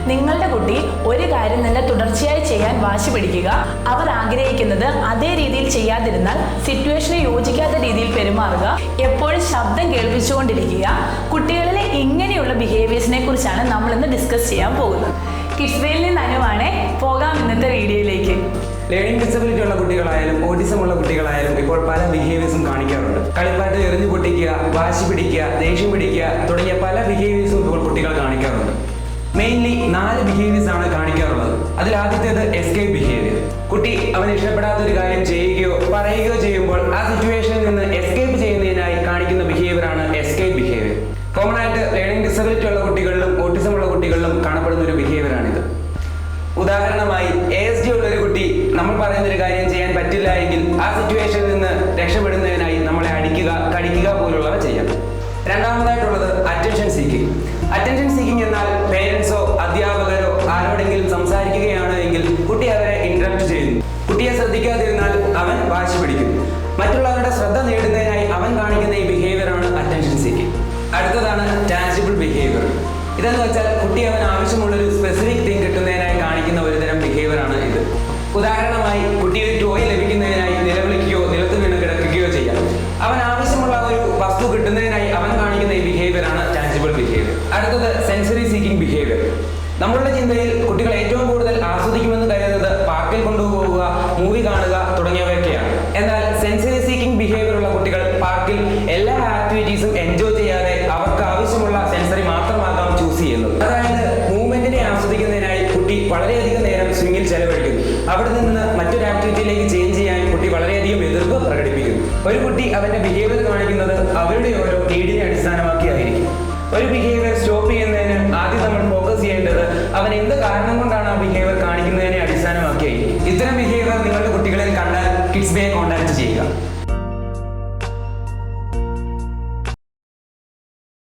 നിങ്ങളുടെ കുട്ടി ഒരു കാര്യം തന്നെ തുടർച്ചയായി ചെയ്യാൻ വാശി പിടിക്കുക, അവർ ആഗ്രഹിക്കുന്നത് അതേ രീതിയിൽ ചെയ്യാതിരുന്നാൽ സിറ്റുവേഷന് യോജിക്കാത്ത രീതിയിൽ പെരുമാറുക, എപ്പോഴും ശബ്ദം കേൾപ്പിച്ചുകൊണ്ടിരിക്കുക. കുട്ടികളിലെ ഇങ്ങനെയുള്ള ബിഹേവിയേഴ്സിനെ കുറിച്ചാണ് നമ്മൾ ഇന്ന് ഡിസ്കസ് ചെയ്യാൻ പോകുന്നത്. കിഡ്സ്വേയിൽ നിന്ന് അനുവാണ്. പോകാം ഇന്നത്തെ വീഡിയോയിലേക്ക്. ലേണിംഗ് ഡിസബിലിറ്റി ഉള്ള കുട്ടികളായാലും ഓട്ടിസം ഉള്ള കുട്ടികളായാലും ഇപ്പോൾ പല ബിഹേവിയേഴ്സും കാണിക്കാറുണ്ട്. കളിപ്പാട്ട് എറിഞ്ഞു പൊട്ടിക്കുക, വാശി പിടിക്കുക, ദേഷ്യം പിടിക്കുക തുടങ്ങിയ പല ബിഹേവിയേഴ്സും ഇപ്പോൾ കുട്ടികൾ കാണിക്കാറുണ്ട്. മെയിൻലി 4 ബിഹേവിയേഴ്സ് ആണ് കാണിക്കാറുള്ളത്. അതിൽ ആദ്യത്തേത് എസ്കേപ്പ് ബിഹേവിയർ. കുട്ടി അവന് ഇഷ്ടപ്പെടാത്ത ഒരു കാര്യം ചെയ്യുകയോ പറയുകയോ ചെയ്യുമ്പോൾ ആ സിറ്റുവേഷനിൽ നിന്ന് എസ്കേപ്പ് ചെയ്യുന്നതിനായി കാണിക്കുന്ന ബിഹേവിയർ ആണ് എസ്കേപ്പ് ബിഹേവിയർ. കോമൺ ആയിട്ട് ലേണിംഗ് ഡിസബിലിറ്റി ഉള്ള കുട്ടികളിലും ഓട്ടിസം ഉള്ള കുട്ടികളിലും കാണപ്പെടുന്ന ഒരു ബിഹേവിയർ ആണിത്. ഉദാഹരണമായി ASD ഉള്ള ഒരു കുട്ടി നമ്മൾ പറയുന്ന ഒരു കാര്യം ചെയ്യാൻ പറ്റില്ല എങ്കിൽ ആ സിറ്റുവേഷനിൽ നിന്ന് രക്ഷപ്പെടുന്നതിനായി നമ്മളെ അടിക്കുക, കടിക്കുക പോലുള്ളവ ചെയ്യാം. രണ്ടാമതായിട്ടുള്ളത് അറ്റൻഷൻ സീക്കിംഗ്. അറ്റൻഷൻ സീക്കിംഗ് എന്നാൽ പേരൻസോ അധ്യാപകരോ ആരോടെങ്കിലും സംസാരിക്കുകയാണ് എങ്കിൽ കുട്ടി അവരെ ഇന്ററപ്റ്റ് ചെയ്യുന്നു. കുട്ടിയെ ശ്രദ്ധിക്കാതിരുന്നാൽ അവൻ വാശി പിടിക്കും. മറ്റുള്ളവരുടെ ശ്രദ്ധ നേടുന്നതിനായി അവൻ കാണിക്കുന്ന ഈ ബിഹേവിയർ ആണ് അറ്റൻഷൻ സീക്കിംഗ്. അടുത്തതാണ് ടാഞ്ചിബിൾ ബിഹേവിയർ. ഇതെന്ന് വെച്ചാൽ കുട്ടി അവൻ ആവശ്യമുള്ള ഒരു സ്പെസിഫിക് തിങ് കിട്ടുന്നതിനായി കാണിക്കുന്ന ഒരു തരം ബിഹേവിയർ ആണ് ഇത്. ഉദാഹരണമായി കുട്ടി ഒരു ടോയ് ലഭിക്കുന്നതിനായി നിലവിളിക്കുകയോ നിലത്ത് വീണ് കിടക്കുകയോ ചെയ്യാം. അവൻ ആവശ്യമുള്ള ഒരു വസ്തു കിട്ടുന്നതിനായി അവൻ കാണിക്കുന്ന ഈ ബിഹേവിയർ ആണ് ടാഞ്ചിബിൾ ബിഹേവിയർ. അടുത്തത് സെൻസറി സീക്കിംഗ് ബിഹേവിയർ. നമ്മളുടെ ചിന്തയിൽ കുട്ടികൾ ഏറ്റവും കൂടുതൽ ആസ്വദിക്കുമെന്ന് കരുതുന്നത് പാർക്കിൽ കൊണ്ടുപോവുക, മൂവി കാണുക തുടങ്ങിയവയൊക്കെയാണ്. എന്നാൽ സെൻസറി സീക്കിംഗ് ബിഹേവിയർ ഉള്ള കുട്ടികൾ പാർക്കിൽ എല്ലാ ആക്ടിവിറ്റീസും എൻജോയ് ചെയ്യാതെ അവർക്ക് ആവശ്യമുള്ള സെൻസറി മാത്രമാകാം ചൂസ് ചെയ്യുന്നത്. അതായത് മൂവ്മെന്റിനെ ആസ്വദിക്കുന്നതിനായി കുട്ടി വളരെയധികം നേരം സ്വിംഗിൽ ചെലവഴിക്കുന്നു. അവിടെ നിന്ന് മറ്റൊരു ആക്ടിവിറ്റിയിലേക്ക് ചേഞ്ച് ചെയ്യാൻ കുട്ടി വളരെയധികം എതിർപ്പ് പ്രകടിപ്പിക്കുന്നു. ഒരു കുട്ടി അവന്റെ ബിഹേവിയർ കാണിക്കുന്നത് അവരുടെ ഓരോ നീഡിനെ അടിസ്ഥാനമാക്കി ആയിരിക്കും. ഒരു ബിഹേവിയർ സ്റ്റോപ്പ് ചെയ്യുന്നതിന് ആദ്യം നമ്മൾ ഫോക്കസ് ചെയ്യേണ്ടത് അവൻ എന്ത് കാരണം കൊണ്ടാണ് ആ ബിഹേവിയർ കാണിക്കുന്നതിനെ അടിസ്ഥാനമാക്കിയായിരിക്കും. ഇത്തരം ബിഹേവിയർ നിങ്ങളുടെ കുട്ടികളിൽ കണ്ടാൽ കിഡ്സ്വേയെ കോൺടാക്ട് ചെയ്യുക.